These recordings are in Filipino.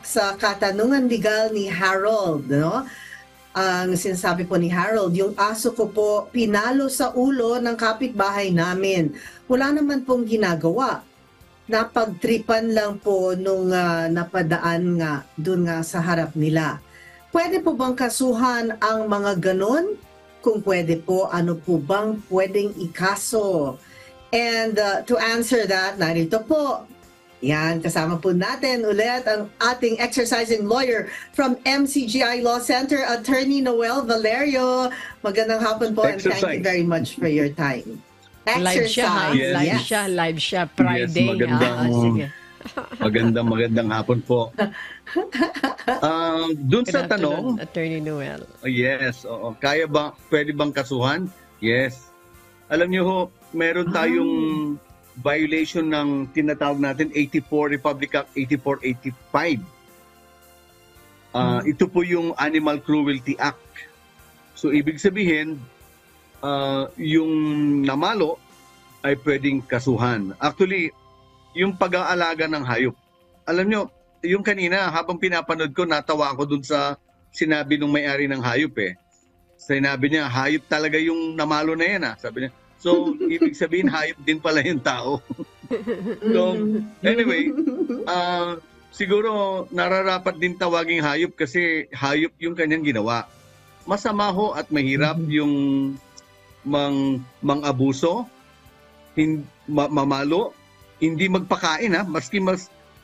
sa katanungan legal ni Harold, no? Ang sinasabi po ni Harold, yung aso ko po pinalo sa ulo ng kapitbahay namin. Wala naman pong ginagawa. Napagtripan lang po nung napadaan nga dun nga sa harap nila. Pwede po bang kasuhan ang mga ganon? Kung pwede po, ano po bang pwedeng ikaso? And to answer that, narito po. Yan, kasama po natin ulit ang ating exercising lawyer from MCGI Law Center, Attorney Noel Valerio. Magandang hapon po and thank you very much for your time. Live siya, ha? Yes. Live siya, Friday. Yes, magandang hapon po. Doon sa tanong, Attorney Noel. Yes, oo. Pwede bang kasuhan? Yes. Alam niyo ho, meron tayong violation ng tinatawag natin 84 Republic Act 8485. Ito po yung Animal Cruelty Act. So ibig sabihin, yung namalo ay pwedeng kasuhan. Actually, yung pag-aalaga ng hayop. Alam nyo, yung kanina, habang pinapanood ko, natawa ako dun sa sinabi ng may-ari ng hayop eh. Sinabi niya, hayop talaga yung namalo na yan ah. Sabi niya, so, ibig sabihin, hayop din pala yung tao. So, anyway, siguro nararapat din tawaging hayop kasi hayop yung kanyang ginawa. Masama ho at mahirap yung mang-abuso, mamalo, hindi magpakain ha, maski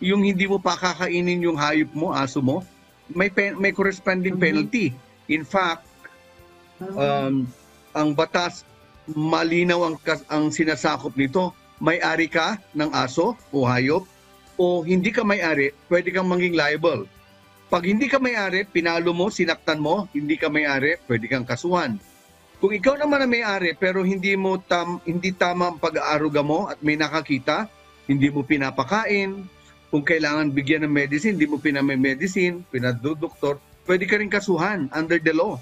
yung hindi mo pakakainin yung hayop mo, aso mo, may corresponding penalty. In fact, ang batas malinaw ang sinasakop nito. May-ari ka ng aso o hayop o hindi ka may-ari, pwede kang maging liable. Pag hindi ka may-ari, pinalo mo, sinaktan mo, hindi ka may-ari, pwede kang kasuhan. Kung ikaw naman ang may-ari pero hindi tama ang pag-aaruga mo at may nakakita, hindi mo pinapakain, kung kailangan bigyan ng medicine, hindi mo pinamemedicine, pinadodoktor, pwede ka rin kasuhan under the law.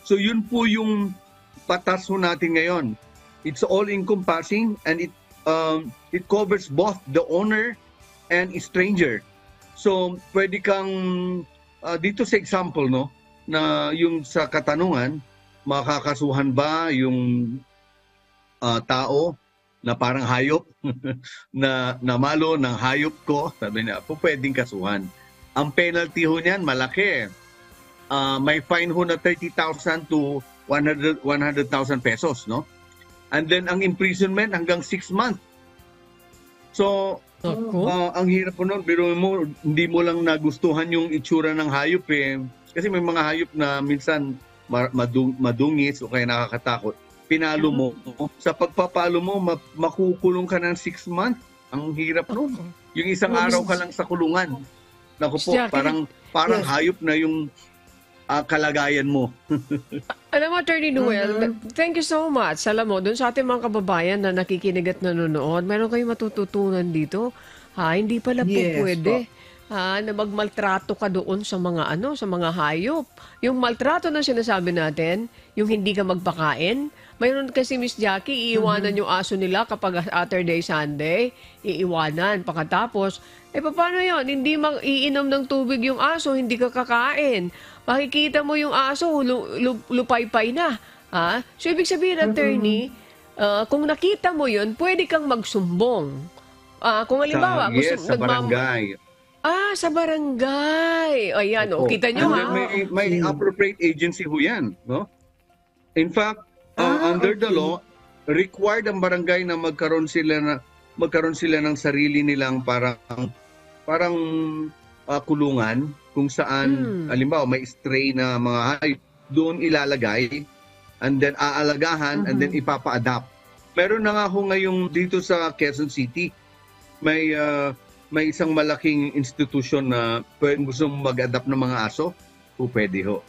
So yun po yung batas ho natin ngayon. It's all-encompassing and it covers both the owner and a stranger. So pwede kang, dito sa example, no, na yung sa katanungan, makakasuhan ba yung tao na parang hayop na namalo ng hayop ko, sabi niya, po pwedeng kasuhan. Ang penalty ho niyan, malaki. May fine ho na 30,000 to 100,000 pesos, no? And then ang imprisonment hanggang 6 months. So, ang hirap po nun, pero hindi mo lang nagustuhan yung itsura ng hayop eh. Kasi may mga hayop na minsan madungis o kaya nakakatakot. Pinalo mo. Sa pagpapalo mo, makukulong ka ng 6 months. Ang hirap nun. Yung isang araw ka lang sa kulungan. Naku po, parang hayop na yung kalagayan mo. Alam mo, Attorney Noel, thank you so much. Alam mo, dun sa ating mga kababayan na nakikinig at nanonood, meron kayong matututunan dito. Hindi pala po pwede. Na magmaltrato ka doon sa mga sa mga hayop. Yung maltrato na sinasabi natin, yung hindi ka magpakain, mayroon kasi Miss Jackie, iiwanan yung aso nila kapag Saturday, Sunday, iiwanan. Pagkatapos, paano yun? Hindi iinom ng tubig yung aso, hindi ka kakain. Makikita mo yung aso, lupay-pay na. So, ibig sabihin, Attorney, kung nakita mo yun, pwede kang magsumbong. Kung halimbawa, sa barangay. Sa barangay. Ayan, kita nyo ha. May appropriate agency ho yan. No? In fact, under the law, required ang barangay na magkaroon sila ng sarili nilang parang kulungan kung saan, halimbawa, may stray na mga hayop, doon ilalagay, and then aalagahan, and then ipapa-adapt. Meron na nga ho ngayong dito sa Quezon City, may isang malaking institution na gusto mag-adapt ng mga aso, pwede ho.